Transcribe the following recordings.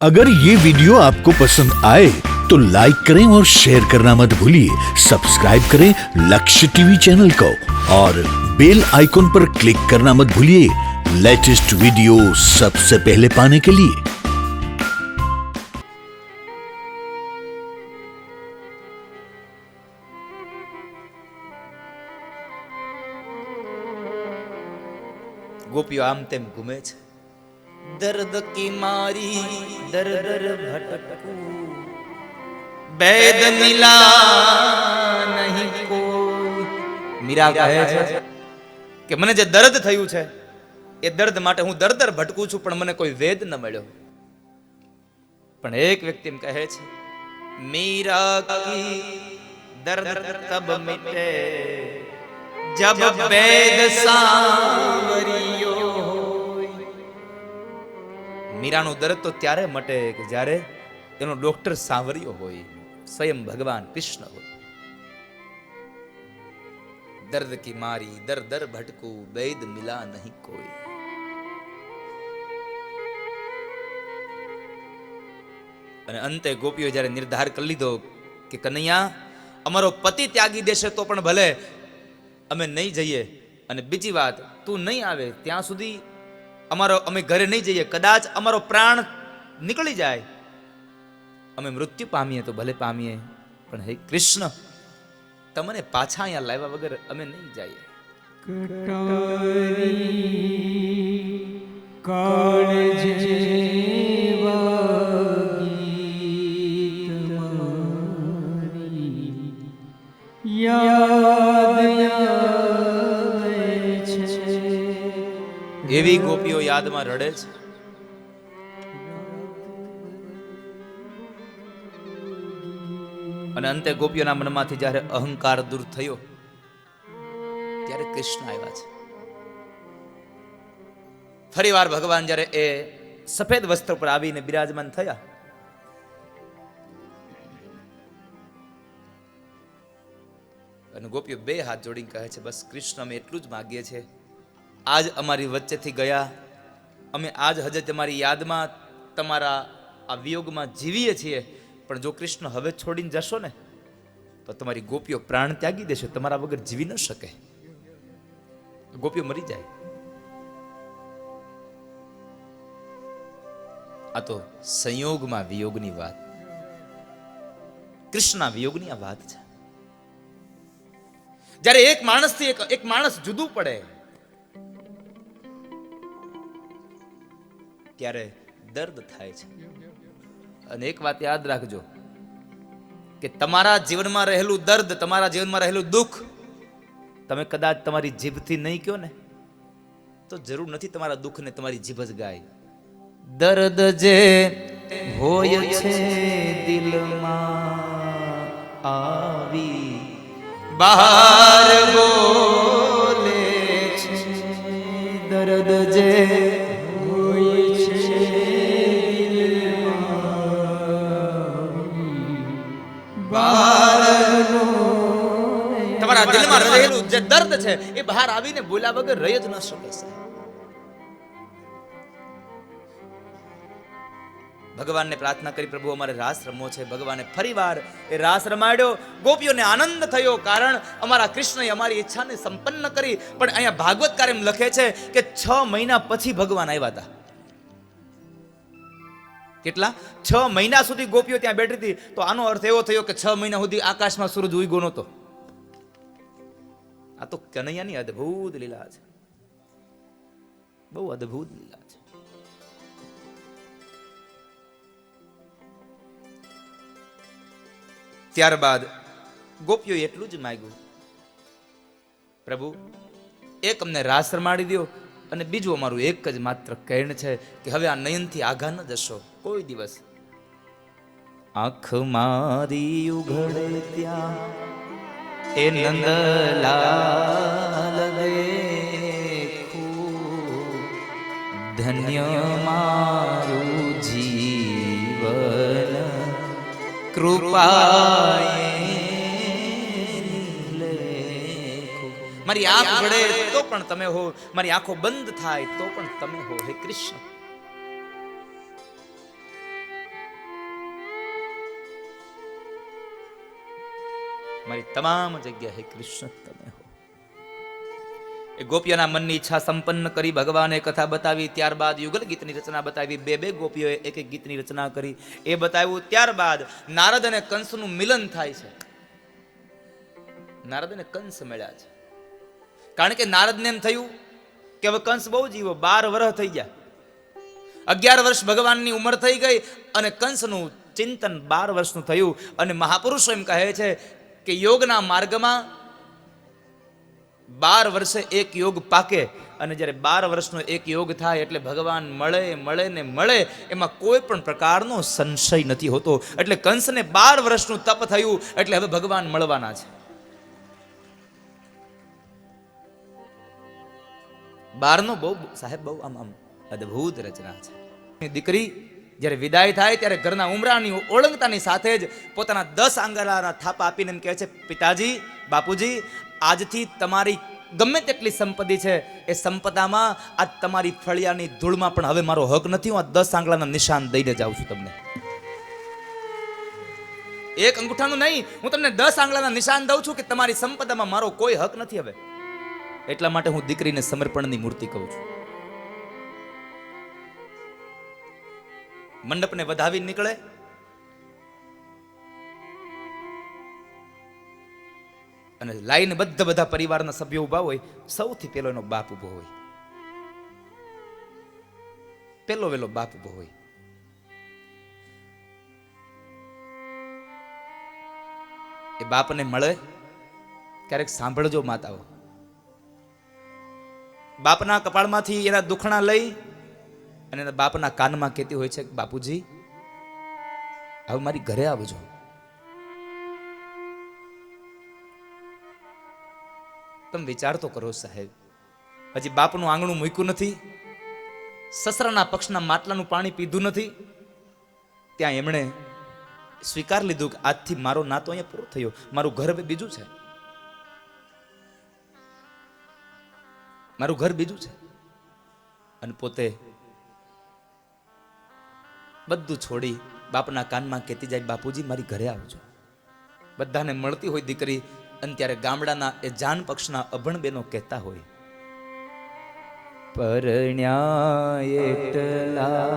अगर ये वीडियो आपको पसंद आए तो लाइक करें और शेयर करना मत भूलिए। सब्सक्राइब करें लक्ष्य टीवी चैनल को और बेल आइकॉन पर क्लिक करना मत भूलिए लेटेस्ट वीडियो सबसे पहले पाने के लिए। ગોપીઓ આમ તેમ ઘૂમે છે, દર્દ કી મારી દર દર ભટકું, વેદ મિલા નહીં કોઈ। મીરા કહે છે કે મને જે દર્દ થયું છે એ દર્દ માટે હું દર દર ભટકું છું, પણ મને કોઈ વેદ ન મળ્યો। પણ એક વ્યક્તિ એમ કહે છે, મીરા કી દર્દ તબ મિટે जब वेद सांवरियो। મીરાનું દર્દ તો ત્યારે મટે કે જ્યારે એનો ડોક્ટર સાંવરિયો હોય, સ્વયં ભગવાન કૃષ્ણ હોય। દર્દ કી મારી દર દર ભટકું, વેદ મિલા નહીં કોઈ। અને અંતે ગોપીઓ જ્યારે નિર્ધાર કરી લીધો કે કનૈયા અમારો પતિ ત્યાગી દેશે તો પણ ભલે, અમે નહીં જઈએ, અને બીજી વાત તું નહીં આવે ત્યાં સુધી અમે ઘરે નહીં જઈએ, કદાચ અમારો પ્રાણ નીકળી જાય, અમે મૃત્યુ પામીએ તો ભલે પામીએ, પણ હે કૃષ્ણ તમને પાછા અહીંયા લાવ્યા વગર અમે નહીં જઈએ। એવી ગોપીઓ યાદમાં રડે છે। અને અંતે ગોપીઓના મનમાંથી જ્યારે અહંકાર દૂર થયો ત્યારે કૃષ્ણ આવ્યા છે। ફરીવાર ભગવાન જ્યારે એ સફેદ વસ્ત્ર પર આવીને બિરાજમાન થયા, અને ગોપીઓ બે હાથ જોડીને કહે છે, બસ કૃષ્ણ અમે એટલું જ માગીએ છીએ, આજ અમારી વચ્ચેથી ગયા, અમે આજ હજે તમારી યાદમાં તમારા આ વિયોગમાં જીવીએ છીએ, પણ જો કૃષ્ણ હવે છોડીને જશો ને તો તમારી ગોપીઓ પ્રાણ ત્યાગી દેશે, તમારા વગર જીવી ન શકે, ગોપીઓ મરી જાય। આ તો સંયોગમાં વિયોગની વાત, કૃષ્ણના વિયોગની આ વાત છે। જ્યારે એક માણસથી એક માણસ જુદું પડે ત્યારે દર્દ થાય છે। અને એક વાત યાદ રાખજો કે તમારા જીવનમાં રહેલું દર્દ, તમારા જીવનમાં રહેલું દુઃખ તમે કદાચ તમારી જીભથી નહીં કહો ને તો જરૂર નથી તમારા દુઃખને તમારી જીભ જ ગાય। દર્દ જે હોય છે દિલમાં આવી બહાર બોલે છે, દર્દ જે તમારા દિલમાં રહેલું જે દર્દ છે એ બહાર આવીને બોલ્યા વગર રહી જ ન શકે। ભગવાનને પ્રાર્થના કરી, પ્રભુ અમારે રાસ રમવો છે। ભગવાને ફરીવાર એ રાસ રમાડ્યો, ગોપીઓને આનંદ થયો, કારણ અમારા કૃષ્ણએ અમારી ઈચ્છાને સંપન્ન કરી। પણ અહીંયા ભાગવતકાર એમ લખે છે કે 6 મહિના પછી ભગવાન આવ્યા હતા। કેટલા? 6 મહિના સુધી ગોપીઓ ત્યાં બેઠી હતી, તો આનો અર્થ એવો થયો કે 6 મહિના સુધી આકાશમાં સૂરજ ઉગ્યો નહોતો। આ તો કનૈયાની અદ્ભુત લીલા છે, બહુ અદ્ભુત લીલા છે। ત્યારબાદ ગોપીઓ એટલું જ માંગ્યું, પ્રભુ એક અમને રાસ રમાડી દો, અને બીજું અમારું એક જ માત્ર કહેણ છે કે હવે આ નયનથી આઘા ન જશો કોઈ દિવસ। આંખ મારી ઉઘડે ત્યાં એ નંદલાલ દેખું, ધન્ય મારું જીવન કૃપાએ લેખું। મારી આંખ ભળે તો પણ તમે હો, મારી આંખો બંધ થાય તો પણ તમે હો, હે કૃષ્ણ। મારી તમામ જગ્યા હે કૃષ્ણ તમે હો. એ ગોપીઓના મનની ઈચ્છા સંપન્ન કરી ભગવાને કથા બતાવી. ત્યારબાદ યુગલ ગીતની રચના બતાવી. બે ગોપીઓએ એક ગીતની રચના કરી, એ બતાવ્યું. ત્યારબાદ નારદ અને કંસનું મિલન થાય છે. નારદ અને કંસ મળ્યા છે. કારણ કે નારદને એમ થયું કે હવે કંસ બહુ જીવો, 12 વર્ષ થઈ ગયા, 11 વર્ષ ભગવાનની ઉંમર થઈ ગઈ અને કંસનું ચિંતન 12 વર્ષનું થયું. અને મહાપુરુષો એમ કહે છે કે યોગના માર્ગમાં 12 વર્ષે એક યોગ પાકે, અને જ્યારે 12 વર્ષનો એક યોગ થાય એટલે ભગવાન મળે ને મળે, એમાં કોઈ પણ પ્રકારનો સંશય નથી હોતો. એટલે કંસને 12 વર્ષનું તપ થયું એટલે હવે ભગવાન મળવાના છે. 12નો બહુ સાહેબ બહુ આમ અદ્ભુત રચના છે. દીકરી જ્યારે વિદાય થાય ત્યારે ઘરના ઉમરાની ઓળંગતાની સાથે જ પોતાના 10 આંગળાના થાપા આપીને એમ કહે છે, પિતાજી, બાપુજી, આજથી તમારી ગમે તેટલી સંપત્તિ છે એ સંપદામાં આ તમારી ફળિયાની ધૂળમાં પણ હવે મારો હક નથી. હું આ 10 આંગળાના નિશાન દઈને જાઉં છું તમને. એક અંગૂઠાનું નહીં, હું તમને 10 આંગળાના નિશાન દઉં છું કે તમારી સંપદામાં મારો કોઈ હક નથી હવે. એટલા માટે હું દીકરીને સમર્પણની મૂર્તિ કહું છું. મંડપને વધાવી નીકળે. અને લાઈને બધા પરિવારના સભ્યો ઉભા હોય. સૌથી પહેલો એનો બાપ ઉભો હોય. પહેલો વેલો બાપ ઉભો હોય. એ બાપને મળે. ક્યારેક સાંભળજો માતાઓ, બાપના કપાળમાંથી એના દુખણા લઈ અને એના બાપના કાનમાં કહેતી હોય છે, બાપુજી હવે મારી ઘરે આવજો. તમે વિચાર તો કરો સાહેબ, હજી બાપનું આંગણું મૂક્યું નથી, સસરાના પક્ષના માટલાનું પાણી પીધું નથી, ત્યાં એમણે સ્વીકાર લીધું કે આજથી મારો નાતો અહીંયા પૂરો થયો, મારું ઘર હવે બીજું છે, મારું ઘર બીજું છે. અને પોતે બધું છોડી બાપના કાનમાં કહેતી જાય, બાપુજી મારી ઘરે આવજો. બધાને મળતી હોય દીકરી. અને ત્યારે ગામડાના એ જાન પક્ષના અભણ બેનો કહેતા હોય, પરણ્યા એટલા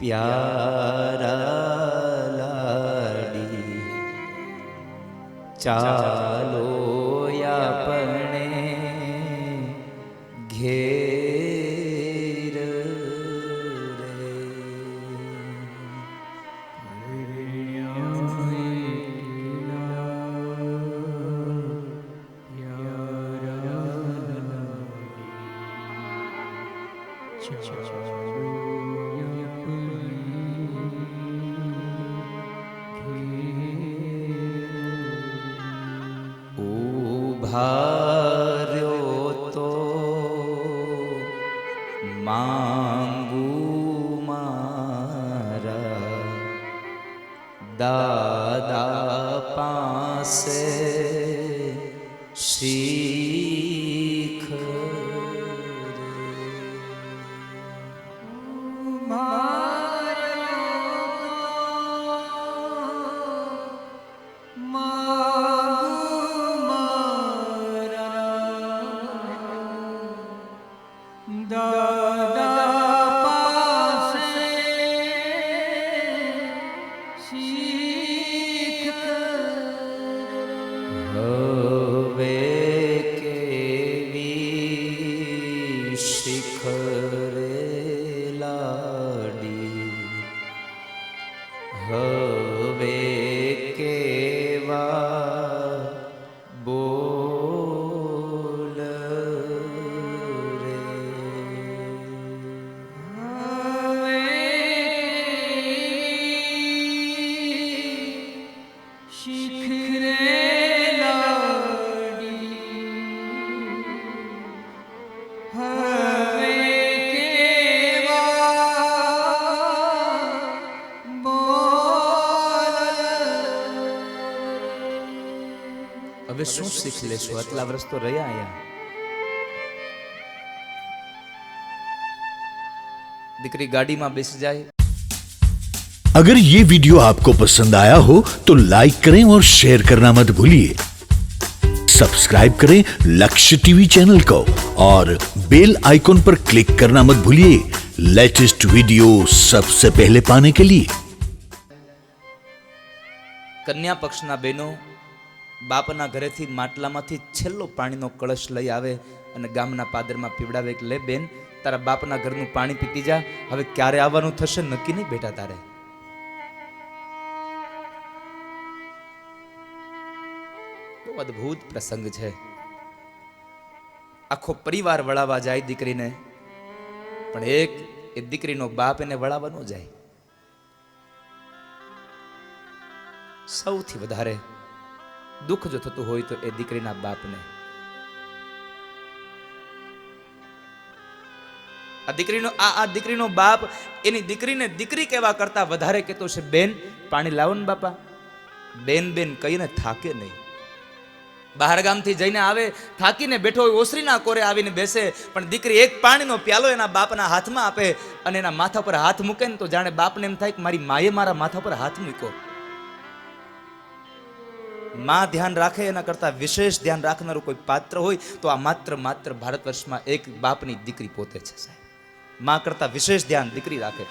પ્યારા લાડી, ચાલો આપણે ઘેર રે. ઉભાર્યો તો માંગુ મારા દાદા પાસે શીખ હવે શું શીખ લેશો? આટલા વર્ષ તો રહ્યા અહીંયા. દીકરી ગાડીમાં બેસી જાય. अगर ये वीडियो आपको पसंद आया हो तो लाइक करें और शेयर करना मत भूलिए। सब्सक्राइब करें लक्ष्य टीवी चैनल को और बेल आइकॉन पर क्लिक करना मत भूलिए लेटेस्ट वीडियो सबसे पहले पाने के लिए। કન્યા પક્ષના બહેનો બાપના ઘરેથી માટલામાંથી છેલ્લો પાણીનો કળશ લઈ આવે અને ગામના પાદરમાં પીવડાવે કે લે બેન તારા બાપના ઘરનું પાણી પીતી જા, હવે ક્યારે આવવાનું થશે નક્કી નહીં બેટા તારે. બહુ અદ્ભુત પ્રસંગ છે. આખો પરિવાર વળાવવા જાય દીકરીને, પણ એ દીકરીનો બાપ એને વળાવવા ન જાય. સૌથી વધારે દુઃખ જો થતું હોય તો એ દીકરીના બાપને. આ દીકરીનો બાપ એની દીકરીને દીકરી કહેવા કરતા વધારે કહેતો છે બેન પાણી લાવો ને બાપા. બેન બેન કહીને થાકે નહીં. બહાર ગામથી જઈને આવે, થાકીને બેઠો હોય, ઓસરીના કોરે આવીને બેસે, પણ દીકરી એક પાણીનો પ્યાલો એના બાપના હાથમાં આપે અને એના માથા પર હાથ મૂકે ને તો જાણે બાપને એમ થાય કે મારી માએ મારા માથા પર હાથ મૂક્યો. માં ધ્યાન રાખે એના કરતા વિશેષ ધ્યાન રાખનારું કોઈ પાત્ર હોય તો આ માત્ર ભારત વર્ષમાં એક બાપની દીકરી પોતે છે સાહેબ. માં કરતા વિશેષ ધ્યાન દીકરી રાખે.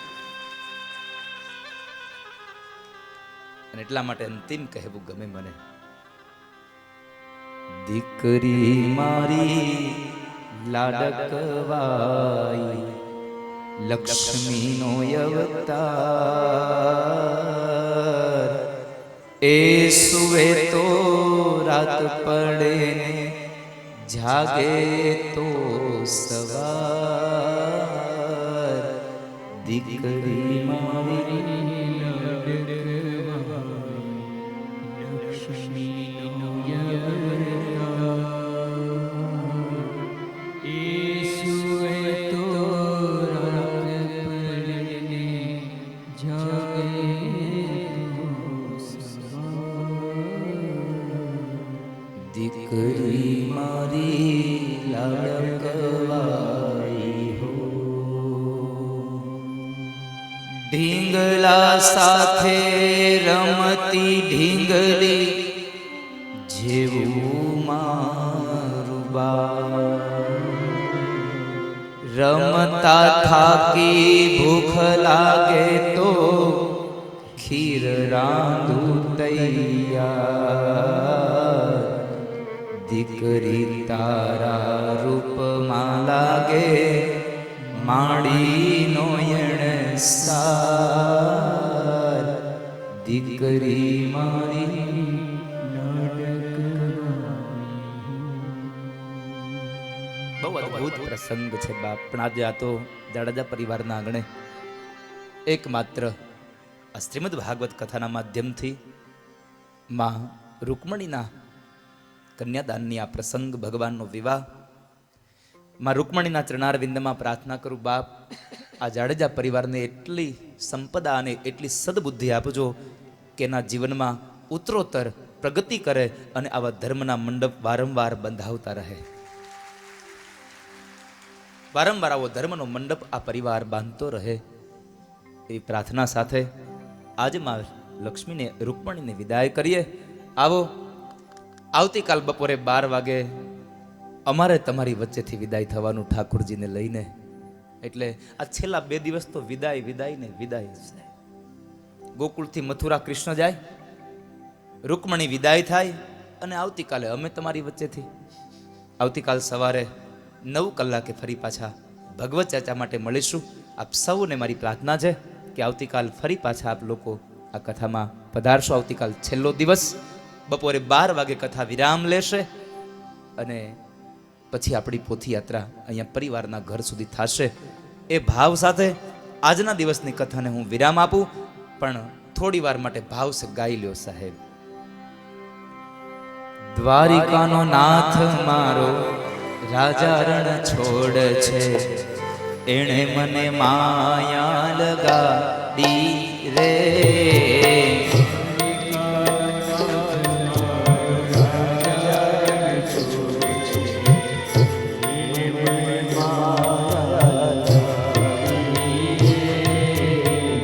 અને એટલા માટે અંતિમ કહેવું ગમે મને, દીકરી મારી લાડકવાઈ લક્ષ્મીનો અવતાર, એ સુવે તો રાત પડે ને જાગે તો સવાર, દીકરી મારી લક્ષ્મીનો અવતાર, એ સુવે તો રાત પડે ને જાગે. દીકરી મારી લાડકવાઈ હો, ઢીંગલા સાથે રમતી ઢીંગલી જેવું મારું બાપ, રમતા થાકી ભૂખ લાગે તો ખીર રાંધું તૈયાર, દીકરી તારા રૂપમાં લાગે માડીનો એણે સાર, દીકરી મારી. બહુ અદ્ભુત પ્રસંગ છે બાપ. પણ આજે આ તો જાડેજા પરિવારના આંગણે એકમાત્ર આ શ્રીમદ ભાગવત કથાના માધ્યમથી માં રૂકમણીના કન્યાદાનની આ પ્રસંગ, ભગવાનનો વિવાહ, માં રૂકમણીના ચરણારવિંદમાં પ્રાર્થના કરું બાપ આ જાડેજા પરિવારને એટલી સંપદા અને એટલી સદબુદ્ધિ આપજો કે એના જીવનમાં ઉત્તરોત્તર પ્રગતિ કરે અને આવા ધર્મના મંડપ વારંવાર બંધાવતા રહે. વારંવાર આવો ધર્મનો મંડપ આ પરિવાર બાંધતો રહે એવી પ્રાર્થના સાથે આજે માં લક્ષ્મીને રૂકમણીને વિદાય કરીએ. આવો આવતીકાલ બપોરે 12 વાગે અમારે તમારી વચ્ચેથી વિદાય થવાનું ઠાકોરજીને લઈને. એટલે આ છેલ્લા 2 દિવસ તો વિદાય ને વિદાય છે. ગોકુળથી મથુરા કૃષ્ણ જાય, રૂકમણી વિદાય થાય અને આવતીકાલે અમે તમારી વચ્ચેથી. આવતીકાલ સવારે 9 કલાકે ફરી પાછા ભગવત ચર્ચા માટે મળીશું. આપ સૌને મારી પ્રાર્થના છે કે આવતીકાલ ફરી પાછા આપ લોકો આ કથામાં પધારશો. આવતીકાલ છેલ્લો દિવસ, બપોરે 12 વાગે કથા વિરામ લેશે અને પછી આપણી પોથી યાત્રા અહીંયા પરિવારના ઘર સુધી થશે. એ ભાવ સાથે આજના દિવસની કથાને હું વિરામ આપું, પણ થોડી વાર માટે ભાવ સે ગાઈ લ્યો સાહેબ. દ્વારિકાનો નાથ મારો રાજા રણ છોડ છે, એણે મને માયા લગાડી રે.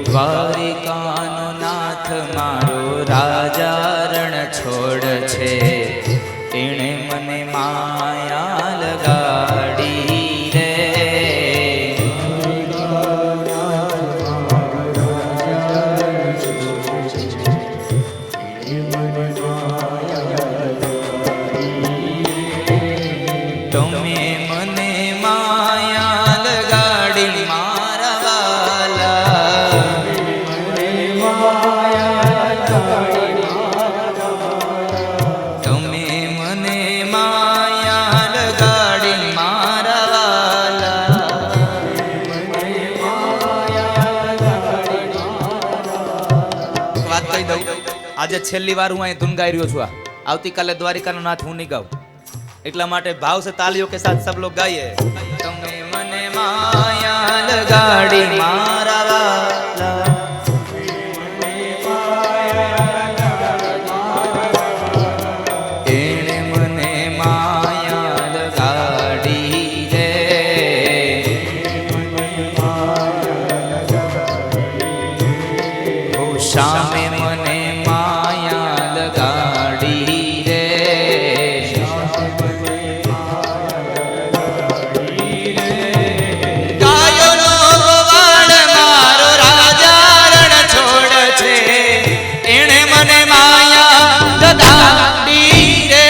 દ્વારિકા આજે છેલ્લી વાર હું અહીં ધૂન ગાઈ રહ્યો છું. આવતીકાલે દ્વારિકાનો નાથ હું નહીં ગાઉં. એટલા માટે ભાવ સે તાલીઓ કે સાથ સબ લોગ ગાઈએ. તમે મને માયા લગાડી મારા વાલા, એણે મને માયા લગાડી રે, ઓ શામે મને માયા લગાડી રે. ગાયોનો ગોવાળ મારો રાજા રણ છોડ છે, એણે મને માયા લગાડી રે.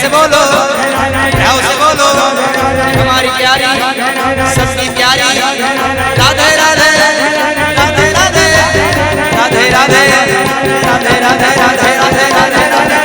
से बोलो, भाव से बोलो, हमारी प्यारी सबकी प्यारी राधे राधे राधे राधे राधे राधे राधे राधे राधे राधे राधे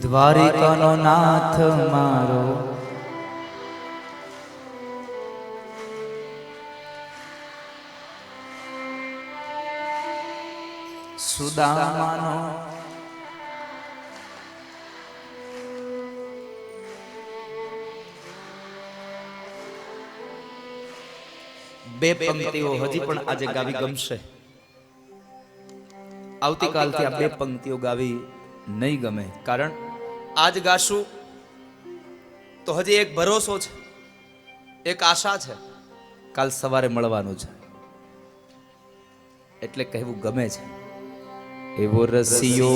દ્વારિકાનો નાથ મારો સુદામાનો બે પંક્તિઓ હજી પણ આજે ગાવી ગમશે. આવતીકાલથી આ બે પંક્તિઓ ગાવી નહીં ગમે, કારણ આજ ગાશું તો હજી એક ભરોસો છે, એક આશા છે, કાલ સવારે મળવાનું છે, એટલે કહેવું ગમે છે. એવો રસિયો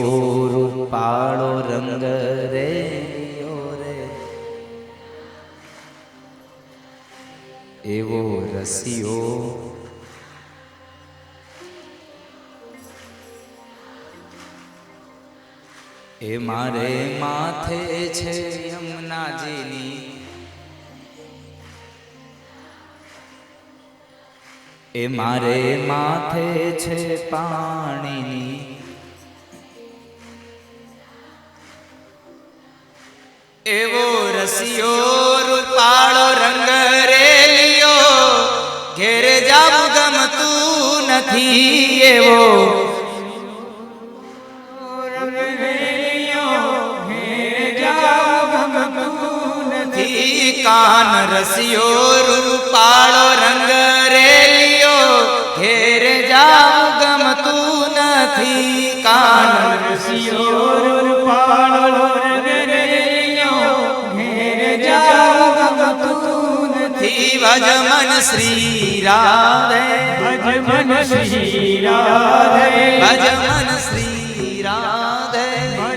રૂપાળો રંગ રે એવો રસિયો એ મારે માથે છે યમુનાજીની, એ મારે માથે છે પાણીની, એવો રસિયો રૂપાળો રંગ રેલિયો ઘેરે જાવું ગમતું નથી, એવો કાન રસિયો રૂપાળો રંગ રેલિયો ઘેરે જાવું ગમતું નથી, કાન રસિયો રૂપાળો રંગ રેલિયો ઘેરે જાવું ગમતું નથી. ભજમન શ્રી રાધે ભજમન શ્રી રાધે ભજમન શ્રી રાધે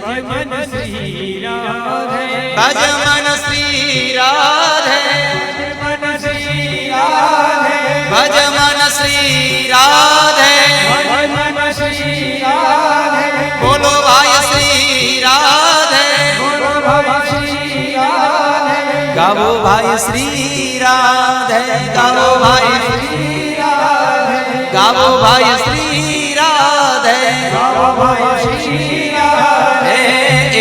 ભજમન શ્રી રાધે ભજમન શ્રી રાધે ભજમન શ્રી રાધે ભજમન શ્રી રાધે બોલો ભાઈ શ્રી રાધે ગાવો ભાઈ શ્રી રાધે ગાવો ભાઈ શ્રી રાધે ગાવો ભાઈ શ્રી રાધે ગાવો ભાઈ શ્રી રાધે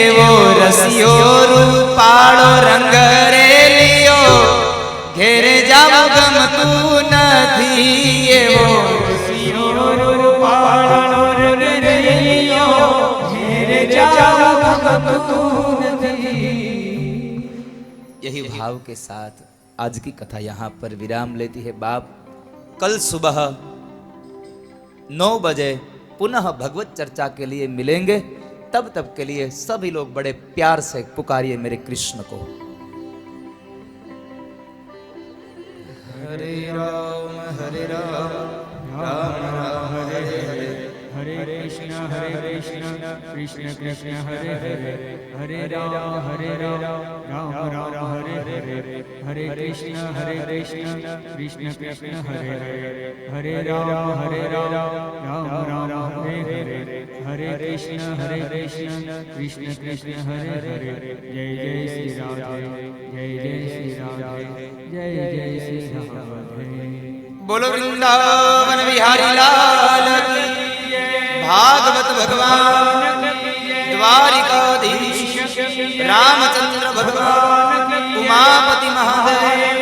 એવો રસિયો રૂપાળો રંગ રેલિયો ઘેરે જાવું ગમતું નથી, એવો રસિયો રૂપાળો રંગ રેલિયો ઘેરે જાવું ગમતું નથી. यही भाव के साथ आज की कथा यहाँ पर विराम लेती है बाप. कल सुबह 9 बजे पुनः भगवत चर्चा के लिए मिलेंगे. तब तक के लिए सभी लोग बड़े प्यार से पुकारिए मेरे कृष्ण को. हरे राम राम राम हरे हरे हरे कृष्ण कृष्ण कृष्ण हरे हरे हरे राम राम राम हरे हरे हरे कृष्ण कृष्ण कृष्ण हरे हरे हरे राम राम राम हरे हरे हरे कृष्ण कृष्ण कृष्ण हरे हरे. जय जय श्री राधे जय जय श्री राधे जय जय श्री राधे. बोलो वृंदावन बिहारी लाल की, भागवत भगवान द्वारिकाधीश रामचंद्र भगवान उमापति महादेव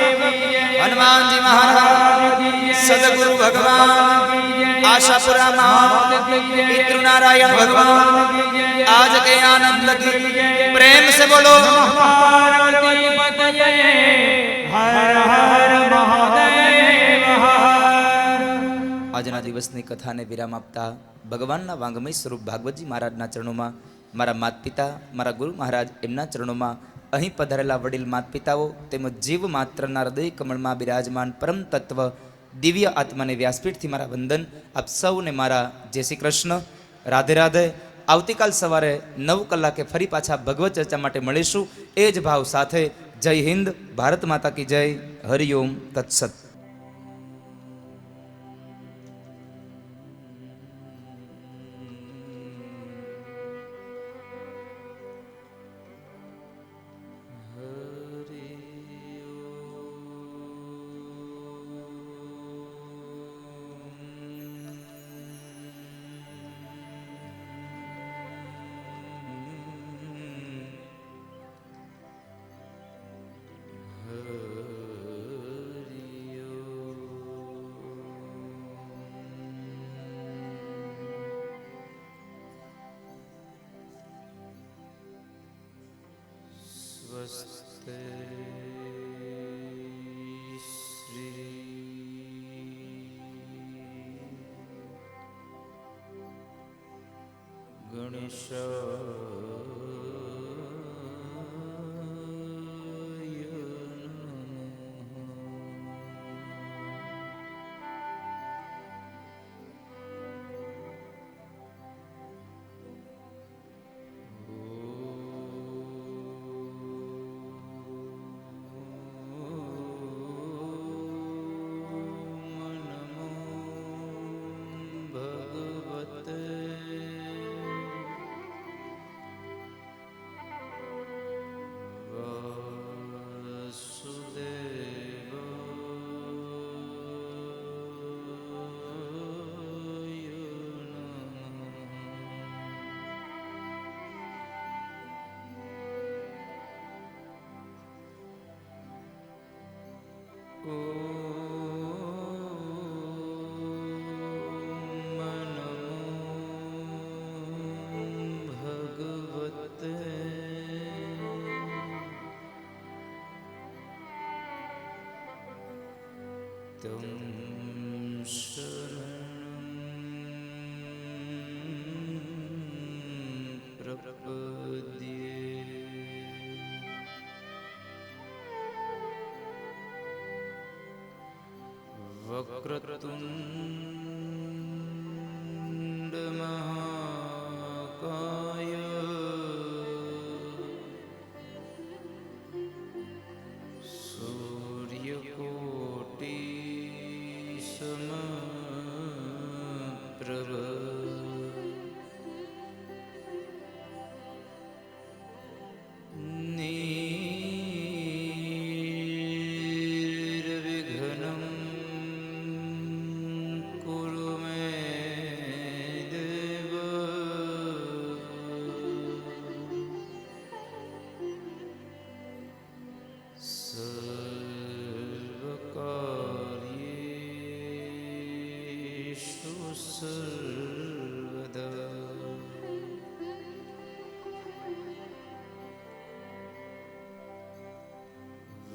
हनुमान जी महाराज सदगुरु भगवान आशापुरा माँ पितृनारायण भगवान आज के आनंद की प्रेम से बोलो हर हर महादेव. આજના દિવસની કથાને વિરામ આપતા ભગવાનના વાંગમય સ્વરૂપ ભાગવતજી મહારાજના ચરણોમાં, મારા માતા પિતા મારા ગુરુ મહારાજ એમના ચરણોમાં, અહીં પધારેલા વડીલ માતા પિતાઓ તેમજ જીવ માત્રના હૃદય કમળમાં બિરાજમાન પરમ તત્વ દિવ્ય આત્માને વ્યાસપીઠથી મારા વંદન. આપ સૌને મારા જય શ્રી કૃષ્ણ, રાધે રાધે. આવતીકાલ સવારે 9 કલાકે ફરી પાછા ભગવત ચર્ચા માટે મળીશું એ જ ભાવ સાથે. જય હિન્દ, ભારત માતા કી જય. હરિઓમ તત્સત. સ્વસ્તે શ્રી ગણેશાય તમ શરણં પ્રપદ્યે. વક્રતુંડ મહાકાય સૂર્યકોટિ સમપ્રભ. નિર્વિઘ્નં કુરુ મે દેવ. સર્વકાર્યેષુ સર્વદા.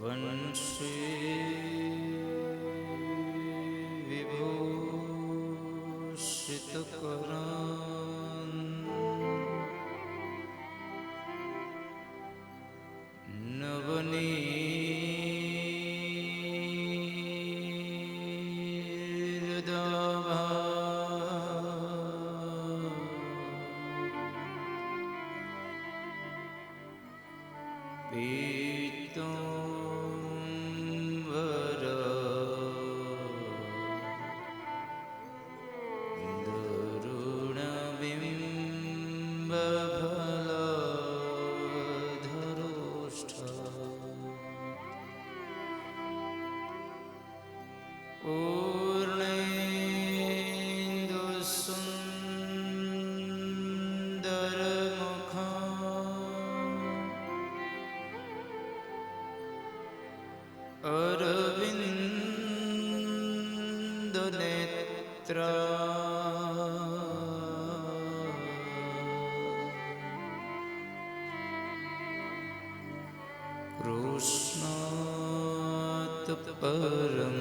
વંશે વિભૂષિતકરાન નવનીરદાભા પીતંબર દરુણબિંબફલધરોષ્ઠ. પૂર્ણેન્દુસુંદરમુખા અરવિંદ નેત્રા. કૃષ્ણાત પરમ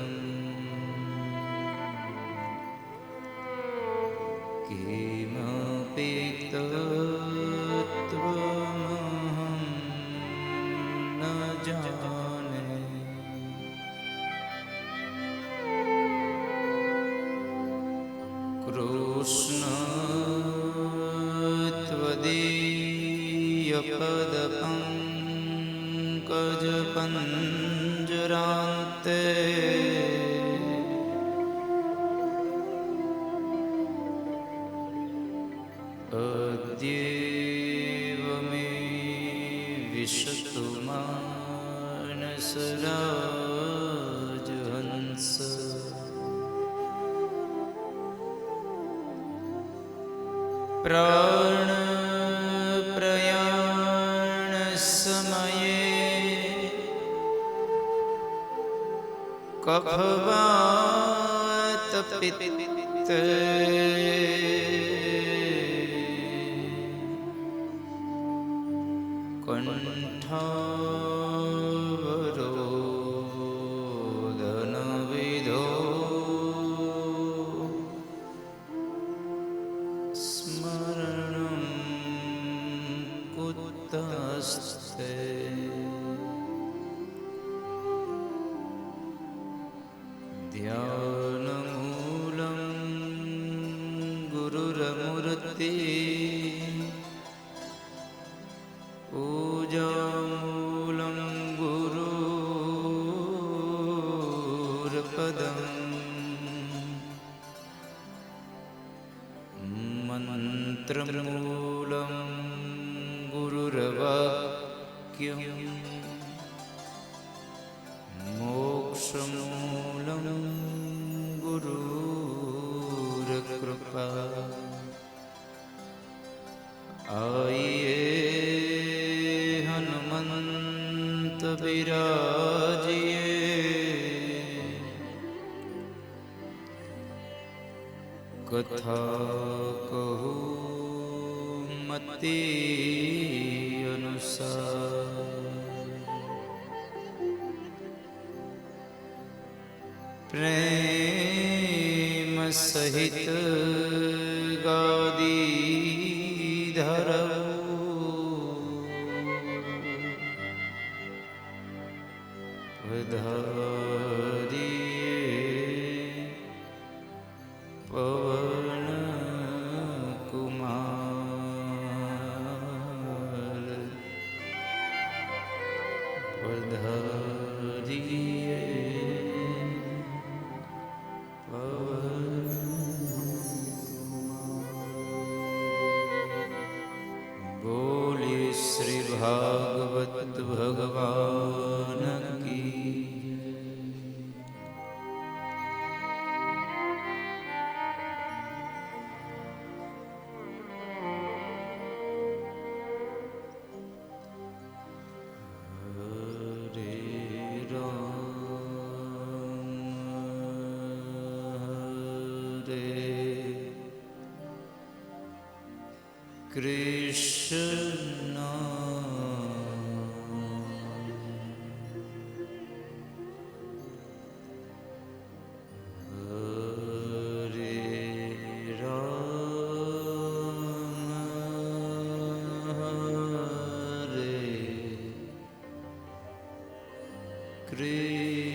કિમપિ તત્ત્વમહં ન જાને. प्रियपदपङ्कजपञ्जरान्ते अद्यैव मे विशतु मानसराजहंस प्राणप्रयाणसमये कफवातपित्ते कण्ठावरोदनविधो स्मरणं कुतस्ते ध्यानमूलं गुरुरमूर्ति पूजामूलं गुरुर्पदम् मन्त्रमूलं गुरुर्वाक्यम् मोक्षमूलं गुरुर्कृपा आइए हनुमंत विराजिए कथा कहूँ मति अनुसार प्रेम सहित गादी धरऊ पधारिए पवन कुमार पधारिए पवन बोले श्री भागवत भगवान की कृष्ण हरे राम हरे कृष्ण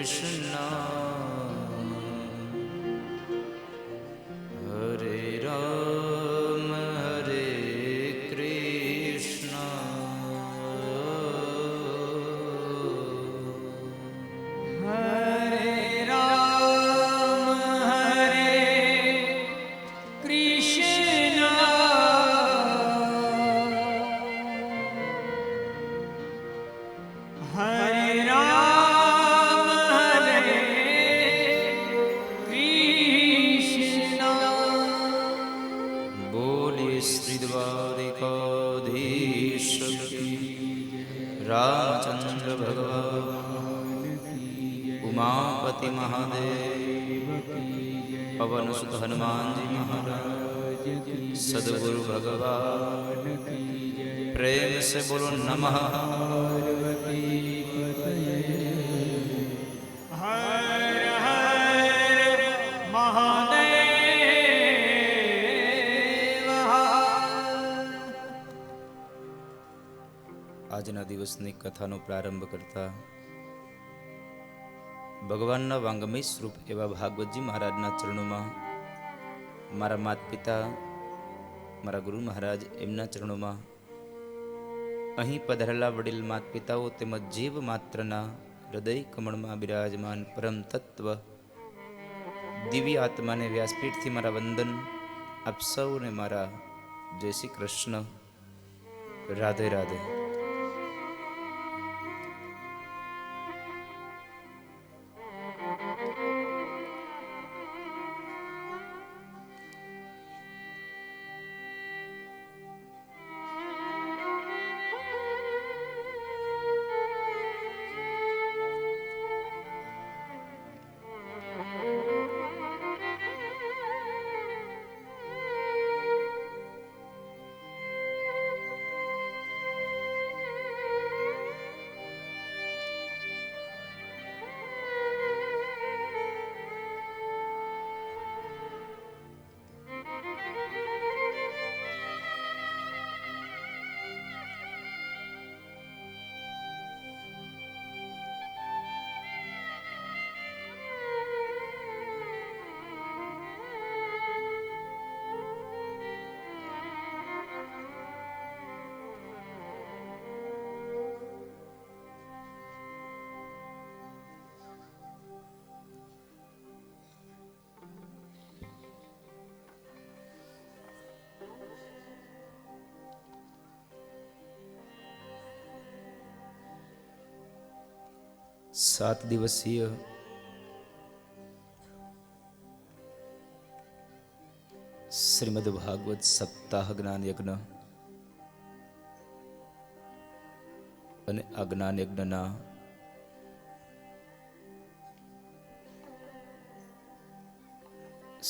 कृष्ण हरे राम हरे कृष्ण हरे राम हरे कृष्ण हरे राम हरे कृष्ण। बोलिए श्री द्वारिकाधीश की रामचंद्र भगवान उमापति महादेव पवन सुत हनुमान जी महाराज सदगुरु भगवान प्रेम से बोलो नमः हर हर महादेव। આજના દિવસની કથાનો પ્રારંભ કરતા ભગવાનના વાંગમય સ્વરૂપ એવા ભાગવતજી મહારાજના ચરણોમાં, મારા માતા પિતા મારા ગુરુ મહારાજ એમના ચરણોમાં, અહીં પધારેલા વડીલ માતા પિતાઓ તેમજ જીવ માત્રના હૃદય કમળમાં બિરાજમાન પરમ તત્વ દિવ્ય આત્માને વ્યાસપીઠથી મારા વંદન. આપ સૌને મારા જય શ્રી કૃષ્ણ, રાધે રાધે. સાત દિવસીય શ્રીમદ ભાગવત સપ્તાહ જ્ઞાન યજ્ઞ અને આ જ્ઞાન યજ્ઞના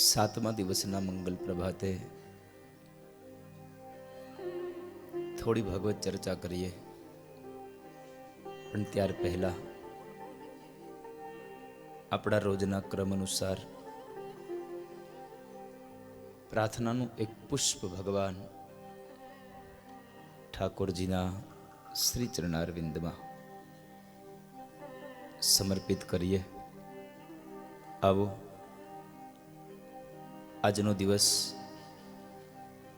સાતમા દિવસના મંગલ પ્રભાતે થોડી ભાગવત ચર્ચા કરીએ. પણ ત્યાર પહેલા આપણા રોજના ક્રમ અનુસાર પ્રાર્થનાનું એક પુષ્પ ભગવાન ઠાકોરજીના શ્રી ચરણારવિંદમાં સમર્પિત કરીએ. આવો, આજનો દિવસ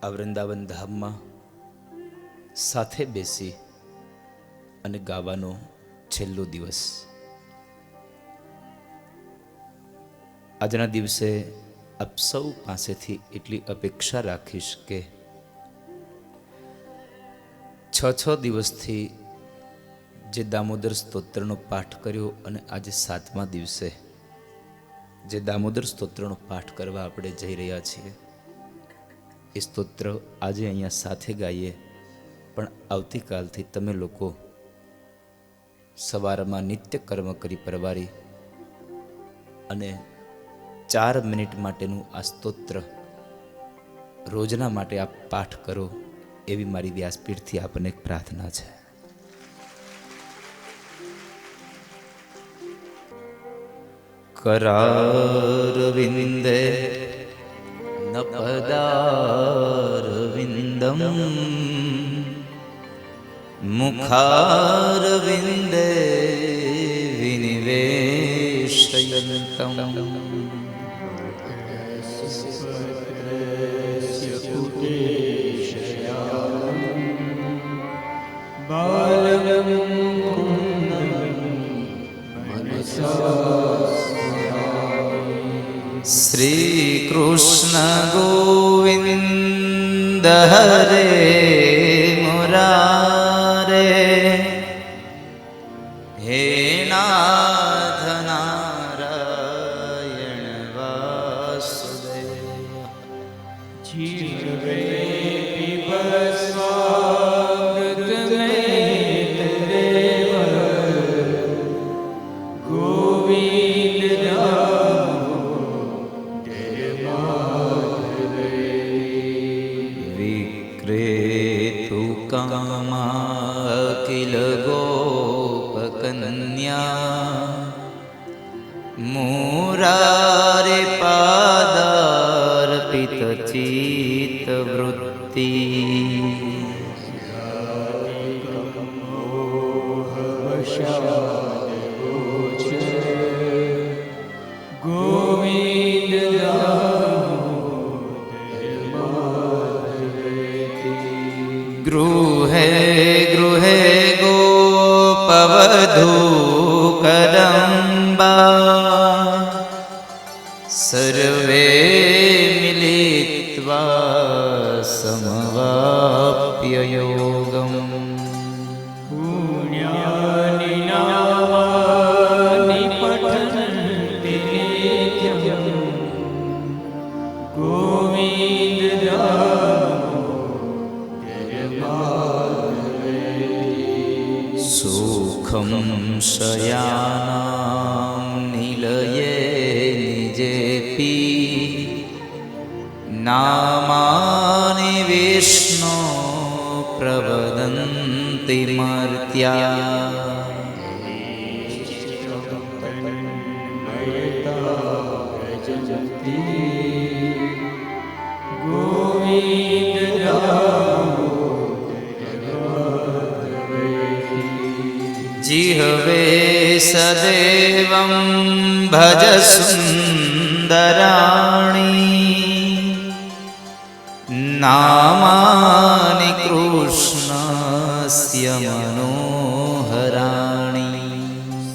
આ વૃંદાવન ધામમાં સાથે બેસી અને ગાવાનો છેલ્લો દિવસ. આજના દિવસે આપ સૌ પાસેથી એટલી અપેક્ષા રાખીશ કે 6 દિવસથી જે દામોદર સ્તોત્રનો પાઠ કર્યો અને આજે 7મા દિવસે જે દામોદર સ્તોત્રનો પાઠ કરવા આપણે જઈ રહ્યા છીએ, એ સ્તોત્ર આજે અહીંયા સાથે ગાઈએ, પણ આવતીકાલથી તમે લોકો સવારમાં નિત્ય કર્મ કરી પરવારી અને 4 મિનિટ માટેનું આ સ્તોત્ર રોજના માટે આપ પાઠ કરો, એવી મારી વ્યાસપીઠથી આપણને એક પ્રાર્થના છે. करारविन्दे न पदारविन्दम् मुखारविन्दे विनिवेशनम् શ્રી કૃષ્ણ ગોવિંદ હરે મુરારે, હે નાથ નારાયણ વાસુદેવ. જીવે પીબસ્વામૃત મેં દેવ ગોવિંદ વિક્રેતુ કામા કિલ ગોપકન્યા, મુરારે પાદાર્પિત ચિત્ત વૃત્તિ. ગોવિંદ ગૃહે ગૃહે ગોપવધૂ કદંબા, સર્વે મિલિત્વા સમવાપ્ય યોગમ. પુણ્યાનિ નામાનિ પઠન્તિ નિત્યમ, ગોવિંદ સુખમ શયાનાં નિલયે નિજેપી, નામાનિ વિષ્ણુ પ્રવદન્તિ મર્ત્યા. જીહવે સદેવં ભજ સુંદરાણી, નામાનિ કૃષ્ણસ્ય મનોહરાણી.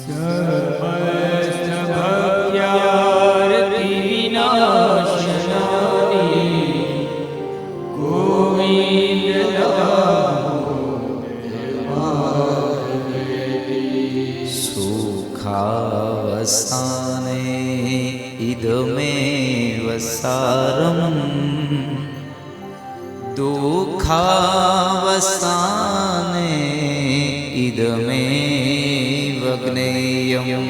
સર્વસ્તભક્ત્યારતિ વિનાશનાની, ગોવિંદ સુખાવસાને ઇદમેવ સારમ, દુઃખાવસાને ઇદમેવ જ્ઞેયમ.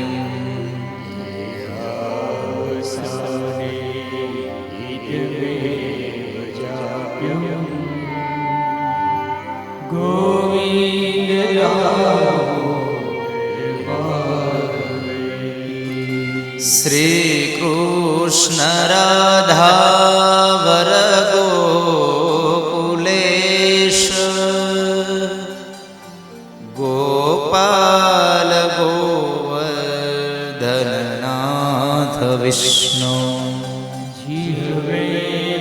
ગોવિંદ શ્રી કૃષ્ણ રાધા વર ગોકુલેશ, ગોપાલ ગોવર્ધનનાથ વિષ્ણુ. જીવે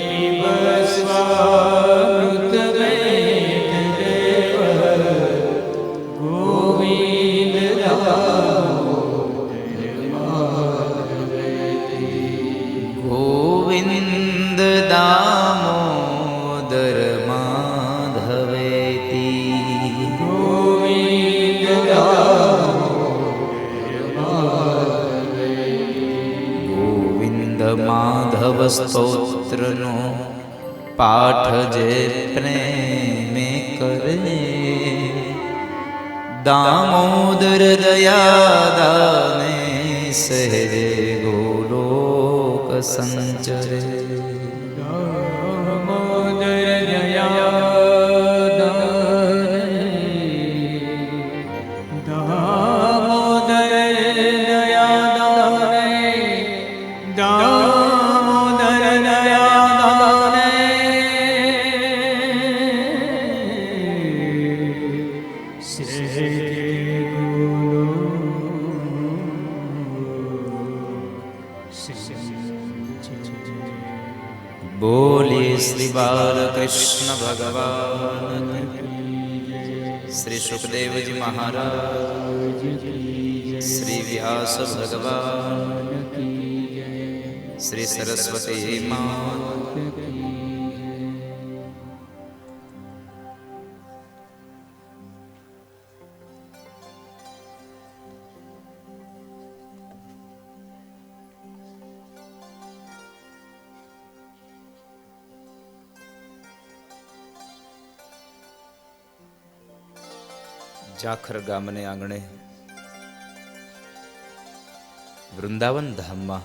પીબસ્વામૃત મેં દેવ ગોવિંદ ગોવિંદ દામોદર માધવેતી. ગોવિંદ ગોવિંદ માધવ સ્તોત્રનો પાઠ જે પ્રેમે કરે, દામોદર દયાદાને સહેજે ગોલોક સંચરે. દામોદર દયા દામોદર દયા દામોદર દયા बोलिए श्री बालकृष्ण भगवान की, श्री सुखदेव जी महाराज की, श्री व्यास भगवान की, श्री सरस्वती माता की। જાખર ગામને આંગણે વૃંદાવન ધામમાં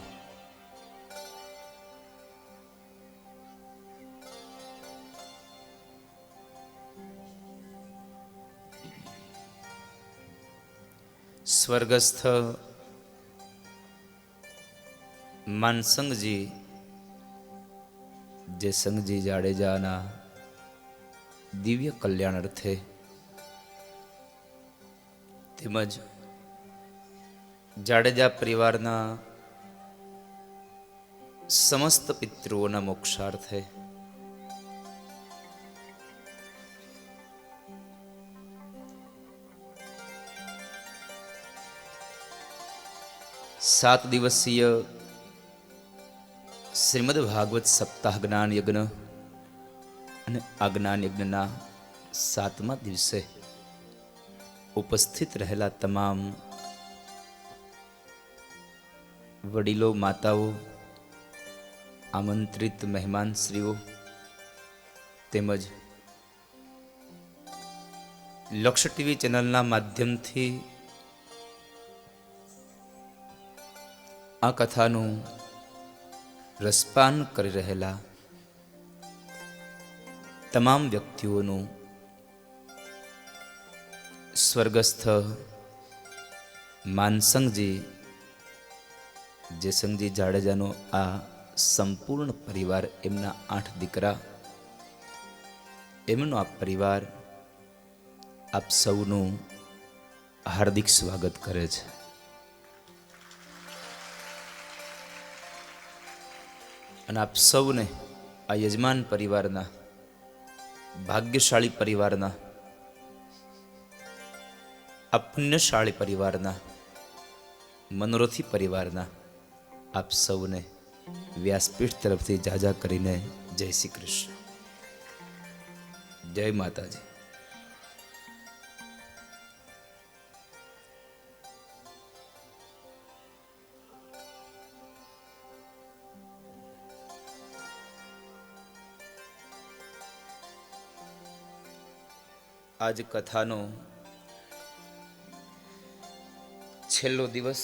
સ્વર્ગસ્થ માનસંગજી જયસંગજી જાડેજાના દિવ્ય કલ્યાણ અર્થે તેમજ જાડેજા પરિવારના સમસ્ત પિતૃઓના મોક્ષાર્થે સાત દિવસીય શ્રીમદ ભાગવત સપ્તાહ જ્ઞાન યજ્ઞ અને આ જ્ઞાન યજ્ઞના 7મા દિવસે ઉપસ્થિત રહેલા તમામ વડીલો, માતાઓ, આમંત્રિત મહેમાનશ્રીઓ તેમજ લક્ષ ટીવી ચેનલના માધ્યમથી આ કથાનું રસપાન કરી રહેલા તમામ વ્યક્તિઓનું સ્વર્ગસ્થ માનસંગજી જયસંગજી જાડેજાનો આ સંપૂર્ણ પરિવાર, એમના 8 દીકરા, એમનો આ પરિવાર આપ સૌનું હાર્દિક સ્વાગત કરે છે. અને આપ સૌને આ યજમાન પરિવારના, ભાગ્યશાળી પરિવારના, આ પુણ્યશાળી પરિવારના, મનોરથી પરિવારના આપ સૌને વ્યાસપીઠ તરફથી જાજા કરીને જય શ્રી કૃષ્ણ, જય માતાજી. આજ કથાનો છેલ્લો દિવસ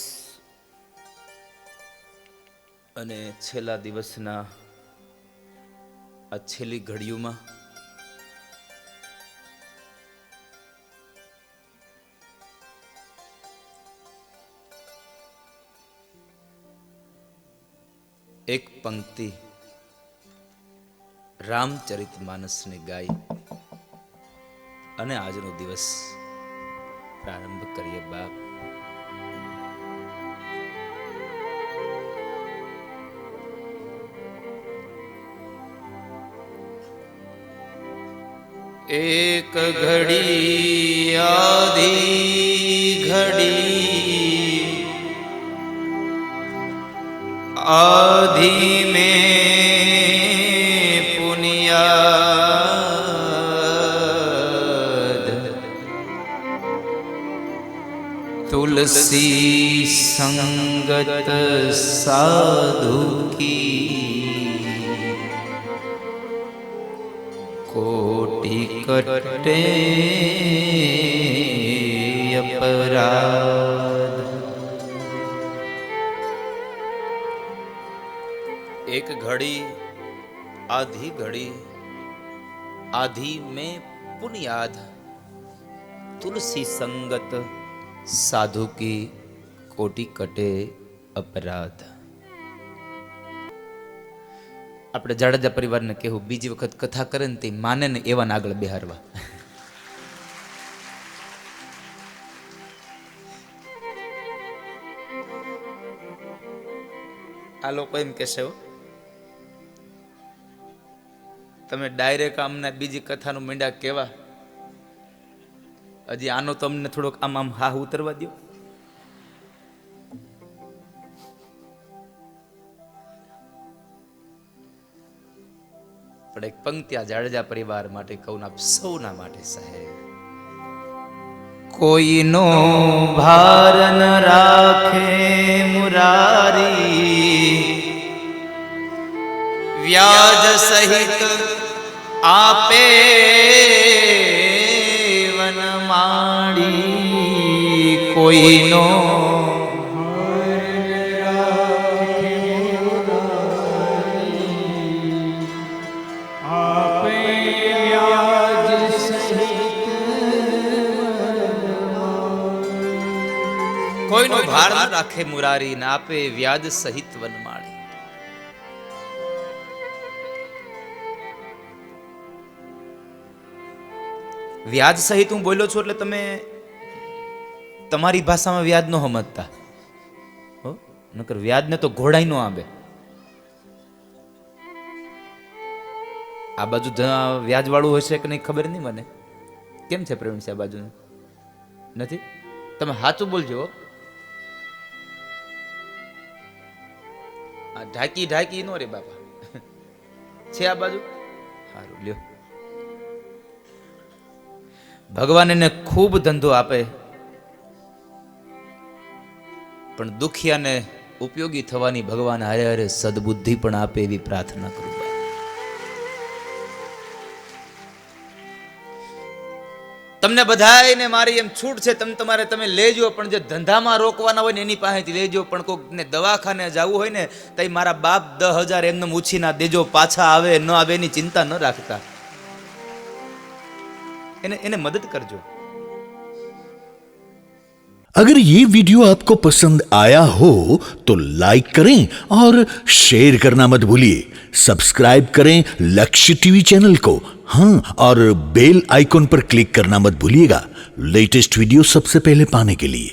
અને છેલ્લા દિવસના આ છેલ્લી ઘડીઓમાં એક પંક્તિ રામચરિતમાનસને ગાઈ અને આજનો દિવસ પ્રારંભ કરીએ. બાપ, એક ઘડી આધી ઘડી આધી में पुनियाद तुलसी संगत साधु की कोटि कटे अपराध. एक घड़ी आधी घड़ी आधी में पुनियाद तुलसी संगत साधु की कोटि कटे अपराध. આપણે જાડેજા પરિવારને કહેવું, બીજી વખત કથા કરે ને તે માને ને એવા આગળ બેહારવા. આ લોકો એમ કહેશે હો, તમે ડાયરેક્ટ આમને બીજી કથાનું મીંડા કેવા, હજી આનો તો અમને થોડોક આમ આમ હા ઉતરવા દો. પણ એક પંક્તિ આ જાડેજા પરિવાર માટે કહું, આપ સૌના માટે સાહેબ, કોઈનો ભાર ન રાખે મુરારી, વ્યાજ સહિત આપે વનમાળી, કોઈનો કોઈનો ભાર ન રાખે મુરારી, ના આપે વ્યાજ સહિત વનમાળી. વ્યાજ સહિત હું બોલ્યો છું એટલે તમે તમારી ભાષામાં વ્યાજ ન સમજતા હો, નકર વ્યાજ ને તો ઘોડાઈ નો આંબે. આ બાજુ વ્યાજ વાળું હશે કે નહીં ખબર નહીં મને. કેમ છે પ્રવીણ સાહેબ, બાજુ નથી? તમે સાચું બોલજો. આ ઢાકી ઢાકી નો રે બાપા, છે આ બાજુ? સારું લ્યો. ભગવાન એને ખૂબ ધંધો આપે, પણ દુખિયાને ઉપયોગી થવાની ભગવાન હારે હારે સદબુદ્ધિ પણ આપે એવી પ્રાર્થના કરું. તમને બધાને મારી એમ છૂટ છે, તમે લેજો, પણ જે ધંધામાં રોકવાના હોય ને એની પાસેથી લેજો. પણ કોઈને દવાખાને જવું હોય ને તો મારા બાપ 10,000 એમને ઉછી ના દેજો, પાછા આવે ન આવે એની ચિંતા ન રાખતા, એને મદદ करजो। अगर ये वीडियो आपको पसंद आया हो तो लाइक करें और शेयर करना मत भूलिए। सब्सक्राइब करें लक्ष्य टीवी चैनल को, हाँ, और बेल आइकॉन पर क्लिक करना मत भूलिएगा लेटेस्ट वीडियो सबसे पहले पाने के लिए।